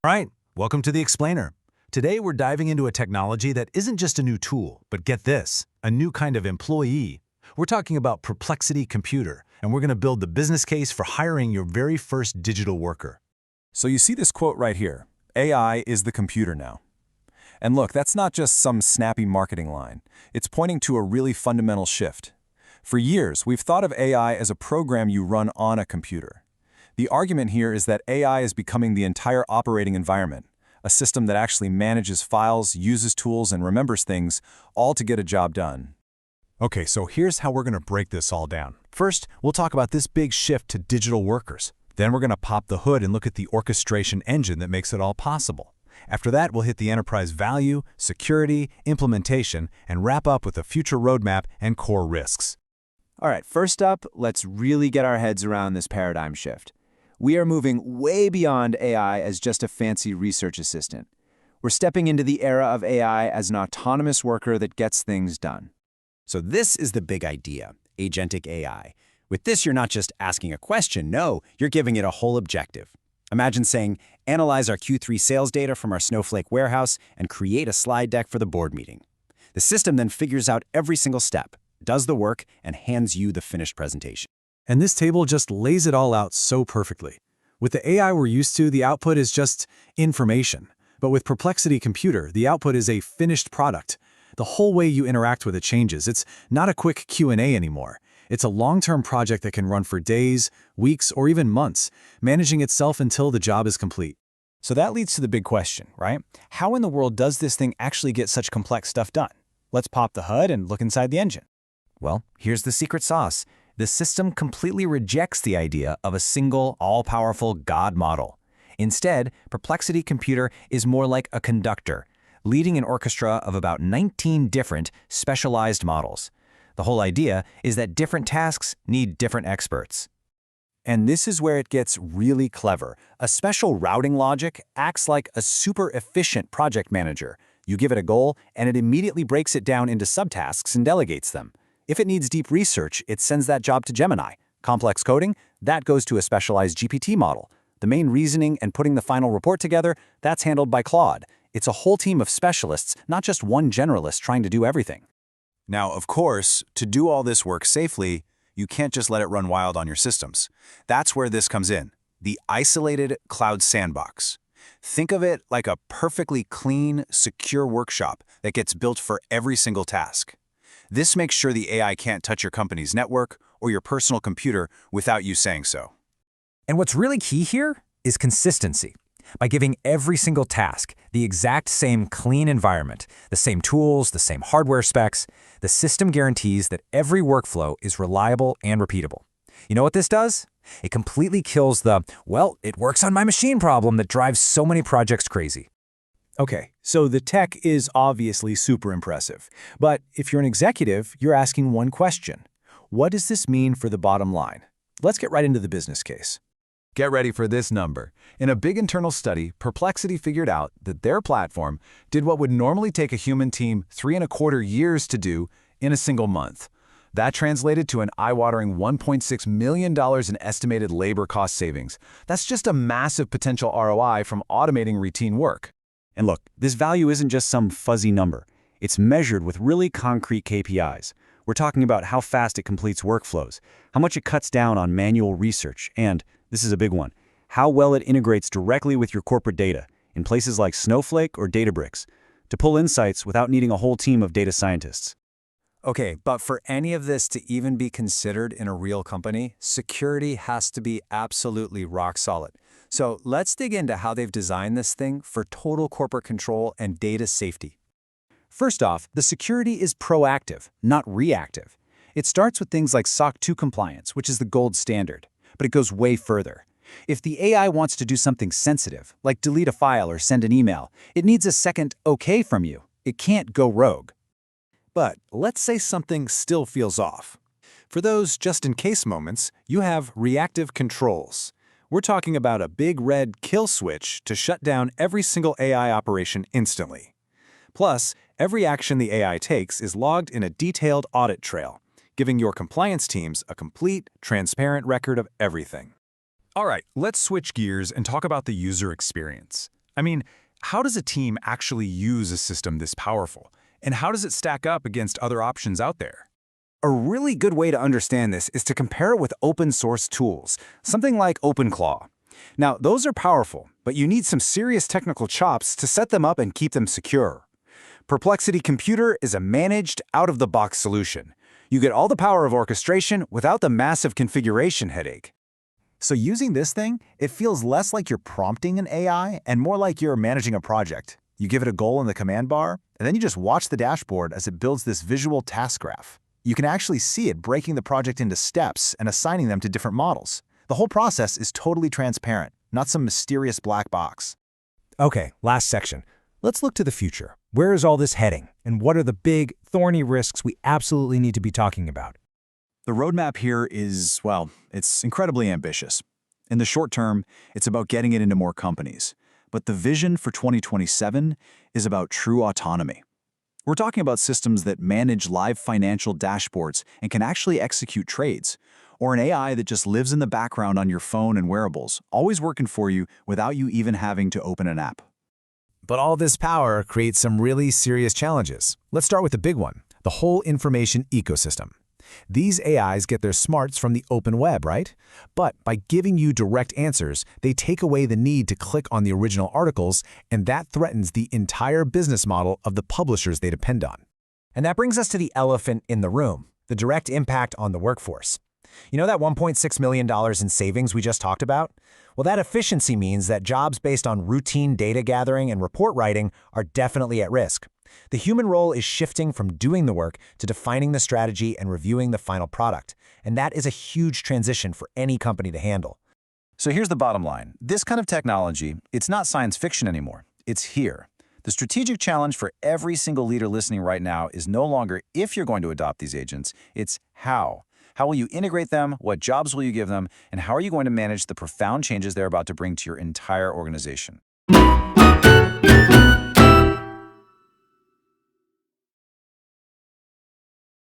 All right, welcome to The Explainer. Today we're diving into a technology that isn't just a new tool, but get this, a new kind of employee. We're talking about Perplexity Computer, and we're going to build the business case for hiring your very first digital worker. So you see this quote right here, AI is the computer now. And look, that's not just some snappy marketing line. It's pointing to a really fundamental shift. For years, we've thought of AI as a program you run on a computer. The argument here is that AI is becoming the entire operating environment, a system that actually manages files, uses tools, and remembers things, all to get a job done. Okay, so here's how we're going to break this all down. First, we'll talk about this big shift to digital workers. Then we're going to pop the hood and look at the orchestration engine that makes it all possible. After that, we'll hit the enterprise value, security, implementation, and wrap up with a future roadmap and core risks. All right, first up, let's really get our heads around this paradigm shift. We are moving way beyond AI as just a fancy research assistant. We're stepping into the era of AI as an autonomous worker that gets things done. So this is the big idea, Agentic AI. With this, you're not just asking a question, no, you're giving it a whole objective. Imagine saying, analyze our Q3 sales data from our Snowflake warehouse and create a slide deck for the board meeting. The system then figures out every single step, does the work, and hands you the finished presentation. And this table just lays it all out so perfectly. With the AI we're used to, the output is just information. But with Perplexity Computer, the output is a finished product. The whole way you interact with it changes. It's not a quick Q&A anymore. It's a long-term project that can run for days, weeks, or even months, managing itself until the job is complete. So that leads to the big question, right? How in the world does this thing actually get such complex stuff done? Let's pop the hood and look inside the engine. Well, here's the secret sauce. The system completely rejects the idea of a single, all-powerful God model. Instead, Perplexity Computer is more like a conductor, leading an orchestra of about 19 different, specialized models. The whole idea is that different tasks need different experts. And this is where it gets really clever. A special routing logic acts like a super efficient project manager. You give it a goal, and it immediately breaks it down into subtasks and delegates them. If it needs deep research, it sends that job to Gemini. Complex coding, that goes to a specialized GPT model. The main reasoning and putting the final report together, that's handled by Claude. It's a whole team of specialists, not just one generalist trying to do everything. Now, of course, to do all this work safely, you can't just let it run wild on your systems. That's where this comes in, the isolated cloud sandbox. Think of it like a perfectly clean, secure workshop that gets built for every single task. This makes sure the AI can't touch your company's network or your personal computer without you saying so. And what's really key here is consistency. By giving every single task the exact same clean environment, the same tools, the same hardware specs, the system guarantees that every workflow is reliable and repeatable. You know what this does? It completely kills the, well, it works on my machine problem that drives so many projects crazy. Okay, so the tech is obviously super impressive. But if you're an executive, you're asking one question. What does this mean for the bottom line? Let's get right into the business case. Get ready for this number. In a big internal study, Perplexity figured out that their platform did what would normally take a human team 3.25 years to do in a single month. That translated to an eye-watering $1.6 million in estimated labor cost savings. That's just a massive potential ROI from automating routine work. And look, this value isn't just some fuzzy number. It's measured with really concrete KPIs. We're talking about how fast it completes workflows, how much it cuts down on manual research, and, this is a big one, how well it integrates directly with your corporate data in places like Snowflake or Databricks to pull insights without needing a whole team of data scientists. Okay, but for any of this to even be considered in a real company, security has to be absolutely rock solid. So let's dig into how they've designed this thing for total corporate control and data safety. First off, the security is proactive, not reactive. It starts with things like SOC 2 compliance, which is the gold standard, but it goes way further. If the AI wants to do something sensitive, like delete a file or send an email, it needs a second okay from you. It can't go rogue. But let's say something still feels off. For those just-in-case moments, you have reactive controls. We're talking about a big red kill switch to shut down every single AI operation instantly. Plus, every action the AI takes is logged in a detailed audit trail, giving your compliance teams a complete, transparent record of everything. All right, let's switch gears and talk about the user experience. I mean, how does a team actually use a system this powerful? And how does it stack up against other options out there? A really good way to understand this is to compare it with open source tools, something like OpenClaw. Now, those are powerful, but you need some serious technical chops to set them up and keep them secure. Perplexity Computer is a managed, out-of-the-box solution. You get all the power of orchestration without the massive configuration headache. So using this thing, it feels less like you're prompting an AI and more like you're managing a project. You give it a goal in the command bar, and then you just watch the dashboard as it builds this visual task graph. You can actually see it breaking the project into steps and assigning them to different models. The whole process is totally transparent, not some mysterious black box. Okay, last section. Let's look to the future. Where is all this heading? And what are the big, thorny risks we absolutely need to be talking about? The roadmap here is, well, it's incredibly ambitious. In the short term, it's about getting it into more companies. But the vision for 2027 is about true autonomy. We're talking about systems that manage live financial dashboards and can actually execute trades, or an AI that just lives in the background on your phone and wearables, always working for you without you even having to open an app. But all this power creates some really serious challenges. Let's start with the big one, the whole information ecosystem. These AIs get their smarts from the open web, right? But by giving you direct answers, they take away the need to click on the original articles, and that threatens the entire business model of the publishers they depend on. And that brings us to the elephant in the room, the direct impact on the workforce. You know that $1.6 million in savings we just talked about? Well, that efficiency means that jobs based on routine data gathering and report writing are definitely at risk. The human role is shifting from doing the work to defining the strategy and reviewing the final product. And that is a huge transition for any company to handle. So here's the bottom line. This kind of technology, it's not science fiction anymore. It's here. The strategic challenge for every single leader listening right now is no longer if you're going to adopt these agents, it's how. How will you integrate them? What jobs will you give them? And how are you going to manage the profound changes they're about to bring to your entire organization?